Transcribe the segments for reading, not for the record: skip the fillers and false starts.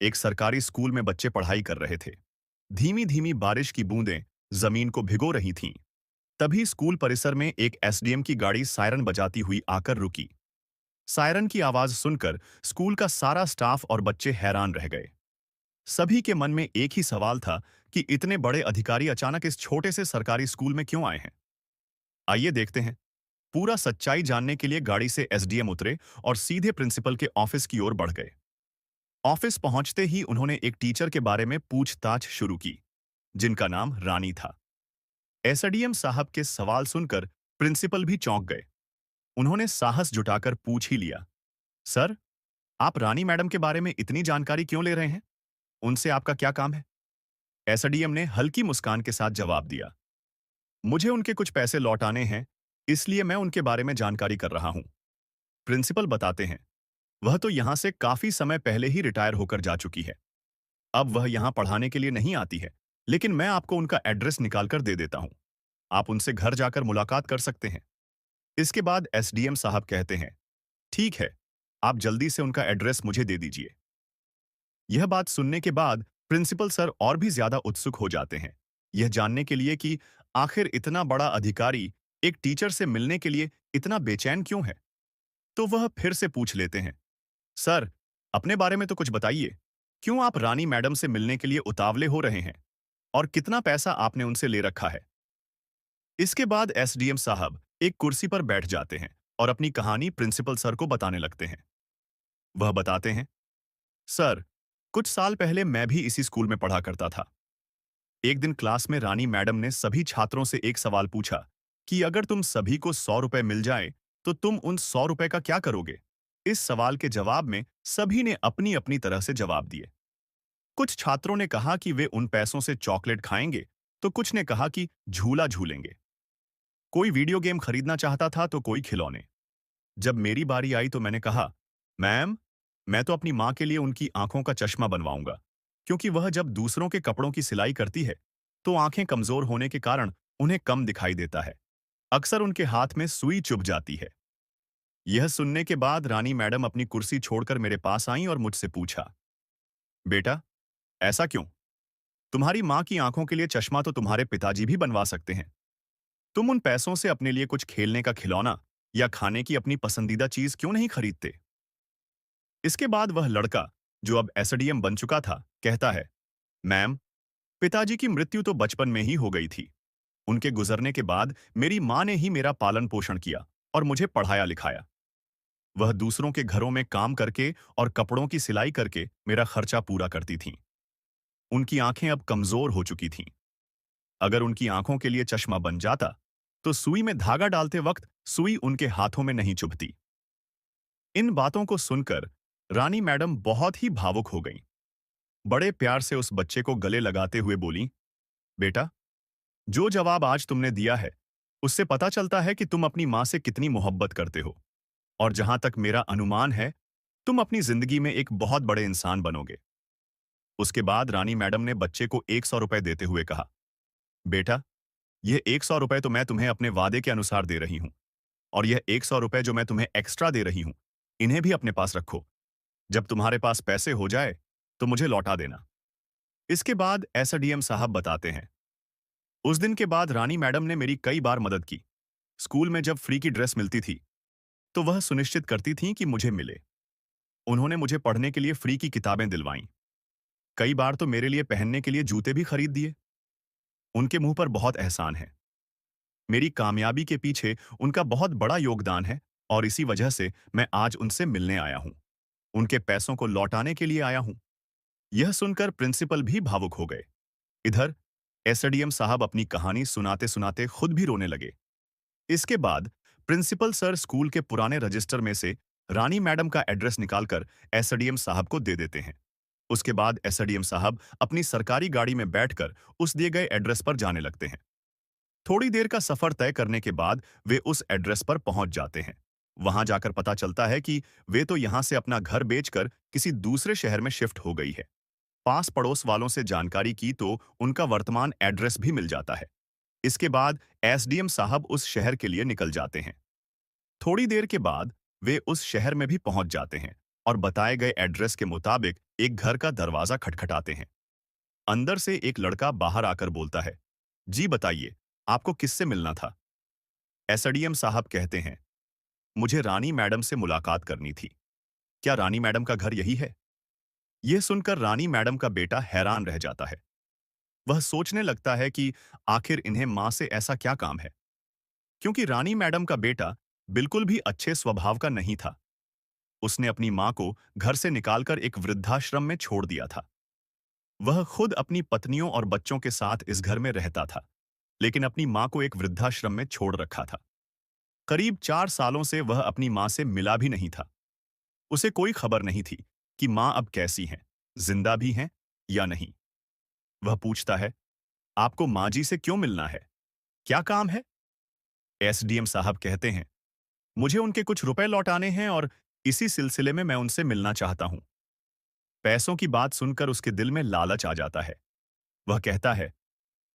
एक सरकारी स्कूल में बच्चे पढ़ाई कर रहे थे। धीमी धीमी बारिश की बूंदें जमीन को भिगो रही थीं। तभी स्कूल परिसर में एक एसडीएम की गाड़ी सायरन बजाती हुई आकर रुकी। सायरन की आवाज सुनकर स्कूल का सारा स्टाफ और बच्चे हैरान रह गए। सभी के मन में एक ही सवाल था कि इतने बड़े अधिकारी अचानक इस छोटे से सरकारी स्कूल में क्यों आए हैं। आइए देखते हैं। पूरा सच्चाई जानने के लिए गाड़ी से एसडीएम उतरे और सीधे प्रिंसिपल के ऑफिस की ओर बढ़ गए। ऑफिस पहुंचते ही उन्होंने एक टीचर के बारे में पूछताछ शुरू की, जिनका नाम रानी था। एसडीएम साहब के सवाल सुनकर प्रिंसिपल भी चौंक गए। उन्होंने साहस जुटाकर पूछ ही लिया, सर, आप रानी मैडम के बारे में इतनी जानकारी क्यों ले रहे हैं? उनसे आपका क्या काम है? एसडीएम ने हल्की मुस्कान के साथ जवाब दिया, मुझे उनके कुछ पैसे लौटाने हैं, इसलिए मैं उनके बारे में जानकारी कर रहा हूं। प्रिंसिपल बताते हैं, वह तो यहां से काफी समय पहले ही रिटायर होकर जा चुकी है। अब वह यहां पढ़ाने के लिए नहीं आती है, लेकिन मैं आपको उनका एड्रेस निकालकर दे देता हूं। आप उनसे घर जाकर मुलाकात कर सकते हैं। इसके बाद एसडीएम साहब कहते हैं, ठीक है, आप जल्दी से उनका एड्रेस मुझे दे दीजिए। यह बात सुनने के बाद प्रिंसिपल सर और भी ज्यादा उत्सुक हो जाते हैं, यह जानने के लिए कि आखिर इतना बड़ा अधिकारी एक टीचर से मिलने के लिए इतना बेचैन क्यों है। तो वह फिर से पूछ लेते हैं, सर, अपने बारे में तो कुछ बताइए। क्यों आप रानी मैडम से मिलने के लिए उतावले हो रहे हैं? और कितना पैसा आपने उनसे ले रखा है? इसके बाद एसडीएम साहब एक कुर्सी पर बैठ जाते हैं और अपनी कहानी प्रिंसिपल सर को बताने लगते हैं। वह बताते हैं, सर, कुछ साल पहले मैं भी इसी स्कूल में पढ़ा करता था। एक दिन क्लास में रानी मैडम ने सभी छात्रों से एक सवाल पूछा कि अगर तुम सभी को 100 रुपए मिल जाए तो तुम उन 100 रुपए का क्या करोगे? इस सवाल के जवाब में सभी ने अपनी अपनी तरह से जवाब दिए। कुछ छात्रों ने कहा कि वे उन पैसों से चॉकलेट खाएंगे, तो कुछ ने कहा कि झूला झूलेंगे। कोई वीडियो गेम खरीदना चाहता था तो कोई खिलौने। जब मेरी बारी आई तो मैंने कहा, मैम, मैं तो अपनी माँ के लिए उनकी आंखों का चश्मा बनवाऊंगा, क्योंकि वह जब दूसरों के कपड़ों की सिलाई करती है तो आंखें कमजोर होने के कारण उन्हें कम दिखाई देता है। अक्सर उनके हाथ में सुई चुभ जाती है। यह सुनने के बाद रानी मैडम अपनी कुर्सी छोड़कर मेरे पास आईं और मुझसे पूछा, बेटा, ऐसा क्यों? तुम्हारी माँ की आंखों के लिए चश्मा तो तुम्हारे पिताजी भी बनवा सकते हैं। तुम उन पैसों से अपने लिए कुछ खेलने का खिलौना या खाने की अपनी पसंदीदा चीज क्यों नहीं खरीदते? इसके बाद वह लड़का, जो अब एसडीएम बन चुका था, कहता है, मैम, पिताजी की मृत्यु तो बचपन में ही हो गई थी। उनके गुजरने के बाद मेरी माँ ने ही मेरा पालन पोषण किया और मुझे पढ़ाया लिखाया। वह दूसरों के घरों में काम करके और कपड़ों की सिलाई करके मेरा खर्चा पूरा करती थीं। उनकी आंखें अब कमजोर हो चुकी थीं। अगर उनकी आंखों के लिए चश्मा बन जाता, तो सुई में धागा डालते वक्त सुई उनके हाथों में नहीं चुभती। इन बातों को सुनकर रानी मैडम बहुत ही भावुक हो गईं। बड़े प्यार से उस बच्चे को गले लगाते हुए बोली, बेटा, जो जवाब आज तुमने दिया है, उससे पता चलता है कि तुम अपनी माँ से कितनी मोहब्बत करते हो। और जहां तक मेरा अनुमान है, तुम अपनी जिंदगी में एक बहुत बड़े इंसान बनोगे। उसके बाद रानी मैडम ने बच्चे को 100 रुपए देते हुए कहा, बेटा, यह 100 रुपए तो मैं तुम्हें अपने वादे के अनुसार दे रही हूं, और यह 100 रुपए जो मैं तुम्हें एक्स्ट्रा दे रही हूं, इन्हें भी अपने पास रखो। जब तुम्हारे पास पैसे हो जाए तो मुझे लौटा देना। इसके बाद एसडीएम साहब बताते हैं, उस दिन के बाद रानी मैडम ने मेरी कई बार मदद की। स्कूल में जब फ्री की ड्रेस मिलती थी तो वह सुनिश्चित करती थीं कि मुझे मिले। उन्होंने मुझे पढ़ने के लिए फ्री की किताबें दिलवाईं। कई बार तो मेरे लिए पहनने के लिए जूते भी खरीद दिए। उनके मुंह पर बहुत एहसान है। मेरी कामयाबी के पीछे उनका बहुत बड़ा योगदान है, और इसी वजह से मैं आज उनसे मिलने आया हूं। उनके पैसों को लौटाने के लिए आया हूं। यह सुनकर प्रिंसिपल भी भावुक हो गए। इधर एसडीएम साहब अपनी कहानी सुनाते सुनाते खुद भी रोने लगे। इसके बाद प्रिंसिपल सर स्कूल के पुराने रजिस्टर में से रानी मैडम का एड्रेस निकालकर एसडीएम साहब को दे देते हैं। उसके बाद एसडीएम साहब अपनी सरकारी गाड़ी में बैठकर उस दिए गए एड्रेस पर जाने लगते हैं। थोड़ी देर का सफर तय करने के बाद वे उस एड्रेस पर पहुंच जाते हैं। वहां जाकर पता चलता है कि वे तो यहां से अपना घर बेचकर किसी दूसरे शहर में शिफ्ट हो गई है। पास पड़ोस वालों से जानकारी की तो उनका वर्तमान एड्रेस भी मिल जाता है। इसके बाद एसडीएम साहब उस शहर के लिए निकल जाते हैं। थोड़ी देर के बाद वे उस शहर में भी पहुंच जाते हैं और बताए गए एड्रेस के मुताबिक एक घर का दरवाजा खटखटाते हैं। अंदर से एक लड़का बाहर आकर बोलता है, जी बताइए, आपको किससे मिलना था? एसडीएम साहब कहते हैं, मुझे रानी मैडम से मुलाकात करनी थी। क्या रानी मैडम का घर यही है? यह सुनकर रानी मैडम का बेटा हैरान रह जाता है। वह सोचने लगता है कि आखिर इन्हें मां से ऐसा क्या काम है, क्योंकि रानी मैडम का बेटा बिल्कुल भी अच्छे स्वभाव का नहीं था। उसने अपनी मां को घर से निकालकर एक वृद्धाश्रम में छोड़ दिया था। वह खुद अपनी पत्नियों और बच्चों के साथ इस घर में रहता था, लेकिन अपनी मां को एक वृद्धाश्रम में छोड़ रखा था। करीब 4 सालों से वह अपनी मां से मिला भी नहीं था। उसे कोई खबर नहीं थी कि मां अब कैसी हैं, जिंदा भी हैं या नहीं। वह पूछता है, आपको मां जी से क्यों मिलना है? क्या काम है? एसडीएम साहब कहते हैं, मुझे उनके कुछ रुपए लौटाने हैं और इसी सिलसिले में मैं उनसे मिलना चाहता हूं। पैसों की बात सुनकर उसके दिल में लालच आ जाता है। वह कहता है,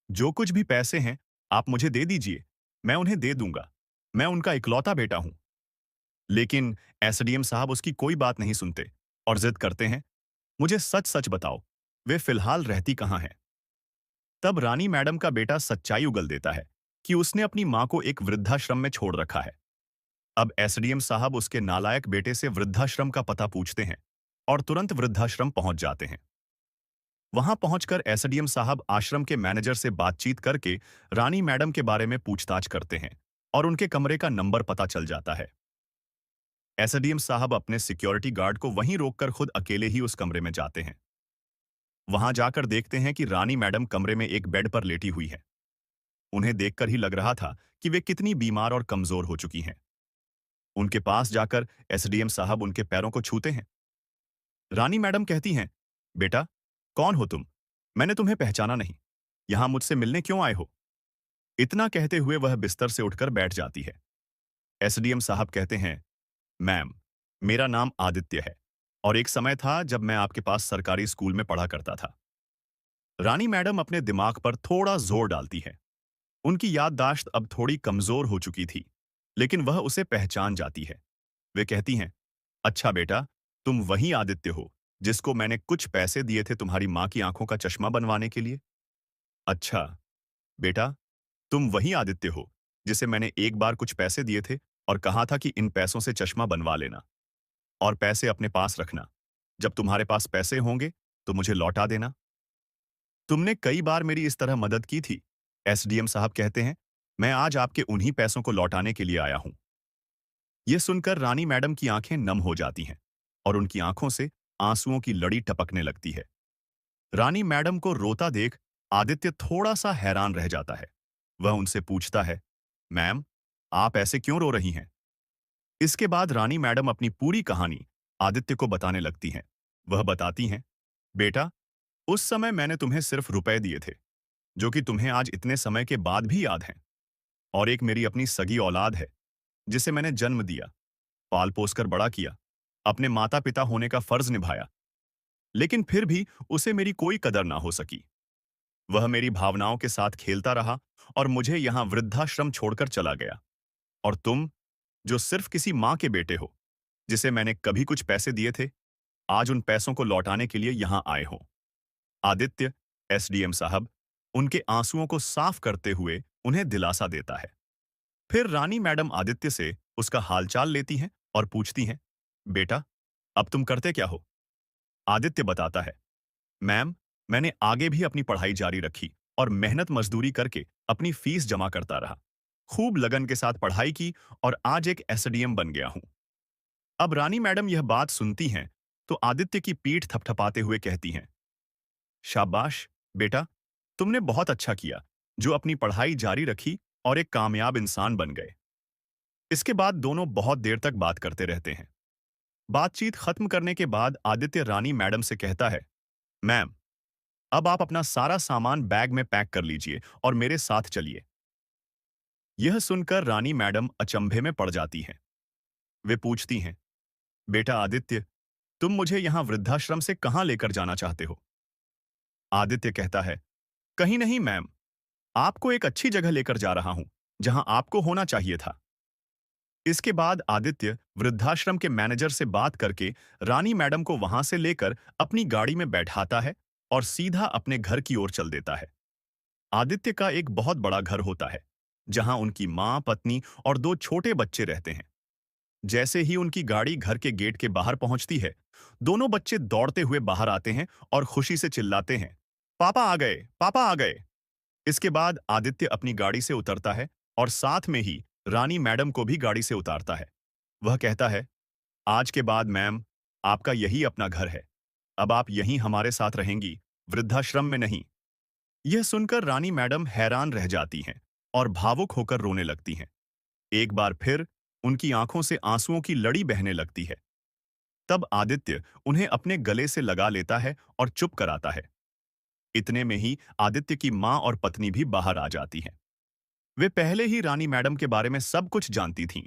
जो कुछ भी पैसे हैं, आप मुझे दे दीजिए, मैं उन्हें दे दूंगा। मैं उनका इकलौता बेटा हूं। लेकिन एसडीएम साहब उसकी कोई बात नहीं सुनते और जिद करते हैं, मुझे सच सच बताओ, वे फिलहाल रहती कहां हैं? तब रानी मैडम का बेटा सच्चाई उगल देता है कि उसने अपनी मां को एक वृद्धाश्रम में छोड़ रखा है। अब एसडीएम साहब उसके नालायक बेटे से वृद्धाश्रम का पता पूछते हैं और तुरंत वृद्धाश्रम पहुंच जाते हैं। वहां पहुंचकर एसडीएम साहब आश्रम के मैनेजर से बातचीत करके रानी मैडम के बारे में पूछताछ करते हैं और उनके कमरे का नंबर पता चल जाता है। एसडीएम साहब अपने सिक्योरिटी गार्ड को वहीं रोककर खुद अकेले ही उस कमरे में जाते हैं। वहां जाकर देखते हैं कि रानी मैडम कमरे में एक बेड पर लेटी हुई है। उन्हें देखकर ही लग रहा था कि वे कितनी बीमार और कमजोर हो चुकी हैं। उनके पास जाकर एसडीएम साहब उनके पैरों को छूते हैं। रानी मैडम कहती हैं, बेटा, कौन हो तुम? मैंने तुम्हें पहचाना नहीं। यहां मुझसे मिलने क्यों आए हो? इतना कहते हुए वह बिस्तर से उठकर बैठ जाती है। एसडीएम साहब कहते हैं, मैम, मेरा नाम आदित्य है और एक समय था जब मैं आपके पास सरकारी स्कूल में पढ़ा करता था। रानी मैडम अपने दिमाग पर थोड़ा जोर डालती है। उनकी याददाश्त अब थोड़ी कमजोर हो चुकी थी, लेकिन वह उसे पहचान जाती है। वे कहती हैं, अच्छा बेटा, तुम वही आदित्य हो जिसको मैंने कुछ पैसे दिए थे तुम्हारी मां की आंखों का चश्मा बनवाने के लिए? अच्छा बेटा, तुम वही आदित्य हो जिसे मैंने एक बार कुछ पैसे दिए थे और कहा था कि इन पैसों से चश्मा बनवा लेना और पैसे अपने पास रखना। जब तुम्हारे पास पैसे होंगे तो मुझे लौटा देना। तुमने कई बार मेरी इस तरह मदद की थी। एसडीएम साहब कहते हैं, मैं आज आपके उन्हीं पैसों को लौटाने के लिए आया हूं। यह सुनकर रानी मैडम की आंखें नम हो जाती हैं और उनकी आंखों से आंसुओं की लड़ी टपकने लगती है। रानी मैडम को रोता देख आदित्य थोड़ा सा हैरान रह जाता है। वह उनसे पूछता है, मैम, आप ऐसे क्यों रो रही हैं? इसके बाद रानी मैडम अपनी पूरी कहानी आदित्य को बताने लगती हैं। वह बताती हैं, बेटा, उस समय मैंने तुम्हें सिर्फ रुपए दिए थे, जो कि तुम्हें आज इतने समय के बाद भी याद हैं। और एक मेरी अपनी सगी औलाद है, जिसे मैंने जन्म दिया, पाल पोस कर बड़ा किया, अपने माता पिता होने का फर्ज निभाया, लेकिन फिर भी उसे मेरी कोई कदर ना हो सकी। वह मेरी भावनाओं के साथ खेलता रहा और मुझे यहां वृद्धाश्रम छोड़कर चला गया। और तुम, जो सिर्फ किसी मां के बेटे हो, जिसे मैंने कभी कुछ पैसे दिए थे, आज उन पैसों को लौटाने के लिए यहां आए हो। आदित्य, एसडीएम साहब, उनके आंसुओं को साफ करते हुए उन्हें दिलासा देता है। फिर रानी मैडम आदित्य से उसका हालचाल लेती हैं और पूछती हैं, बेटा, अब तुम करते क्या हो? आदित्य बताता है, मैम, मैंने आगे भी अपनी पढ़ाई जारी रखी और मेहनत मजदूरी करके अपनी फीस जमा करता रहा। खूब लगन के साथ पढ़ाई की और आज एक एसडीएम बन गया हूं। अब रानी मैडम यह बात सुनती हैं तो आदित्य की पीठ थपथपाते हुए कहती हैं, शाबाश बेटा, तुमने बहुत अच्छा किया जो अपनी पढ़ाई जारी रखी और एक कामयाब इंसान बन गए। इसके बाद दोनों बहुत देर तक बात करते रहते हैं। बातचीत खत्म करने के बाद आदित्य रानी मैडम से कहता है, मैम, अब आप अपना सारा सामान बैग में पैक कर लीजिए और मेरे साथ चलिए। यह सुनकर रानी मैडम अचंभे में पड़ जाती हैं। वे पूछती हैं, बेटा आदित्य, तुम मुझे यहां वृद्धाश्रम से कहां लेकर जाना चाहते हो? आदित्य कहता है, कहीं नहीं मैम, आपको एक अच्छी जगह लेकर जा रहा हूं, जहां आपको होना चाहिए था। इसके बाद आदित्य वृद्धाश्रम के मैनेजर से बात करके रानी मैडम को वहां से लेकर अपनी गाड़ी में बैठाता है और सीधा अपने घर की ओर चल देता है। आदित्य का एक बहुत बड़ा घर होता है, जहां उनकी मां, पत्नी और दो छोटे बच्चे रहते हैं। जैसे ही उनकी गाड़ी घर के गेट के बाहर पहुंचती है, दोनों बच्चे दौड़ते हुए बाहर आते हैं और खुशी से चिल्लाते हैं, पापा आ गए, पापा आ गए। इसके बाद आदित्य अपनी गाड़ी से उतरता है और साथ में ही रानी मैडम को भी गाड़ी से उतारता है। वह कहता है, आज के बाद मैम, आपका यही अपना घर है। अब आप यहीं हमारे साथ रहेंगी, वृद्धाश्रम में नहीं। यह सुनकर रानी मैडम हैरान रह जाती हैं और भावुक होकर रोने लगती हैं। एक बार फिर उनकी आंखों से आंसुओं की लड़ी बहने लगती है। तब आदित्य उन्हें अपने गले से लगा लेता है और चुप कराता है। इतने में ही आदित्य की मां और पत्नी भी बाहर आ जाती हैं। वे पहले ही रानी मैडम के बारे में सब कुछ जानती थीं।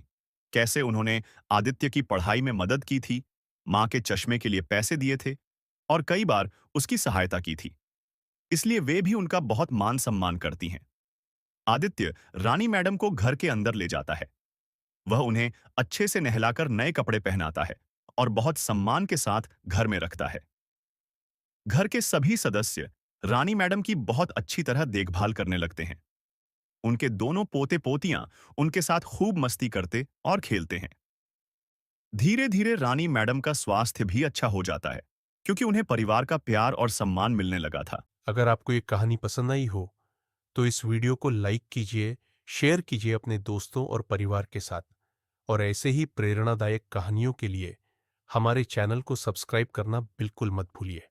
कैसे उन्होंने आदित्य की पढ़ाई में मदद की थी, मां के चश्मे के लिए पैसे दिए थे और कई बार उसकी सहायता की थी। इसलिए वे भी उनका बहुत मान सम्मान करती हैं। आदित्य रानी मैडम को घर के अंदर ले जाता है। वह उन्हें अच्छे से नहलाकर नए कपड़े पहनाता है और बहुत सम्मान के साथ घर में रखता है। घर के सभी सदस्य रानी मैडम की बहुत अच्छी तरह देखभाल करने लगते हैं। उनके दोनों पोते पोतियां उनके साथ खूब मस्ती करते और खेलते हैं। धीरे धीरे रानी मैडम का स्वास्थ्य भी अच्छा हो जाता है, क्योंकि उन्हें परिवार का प्यार और सम्मान मिलने लगा था। अगर आपको ये कहानी पसंद आई हो तो इस वीडियो को लाइक कीजिए, शेयर कीजिए अपने दोस्तों और परिवार के साथ, और ऐसे ही प्रेरणादायक कहानियों के लिए हमारे चैनल को सब्सक्राइब करना बिल्कुल मत भूलिए।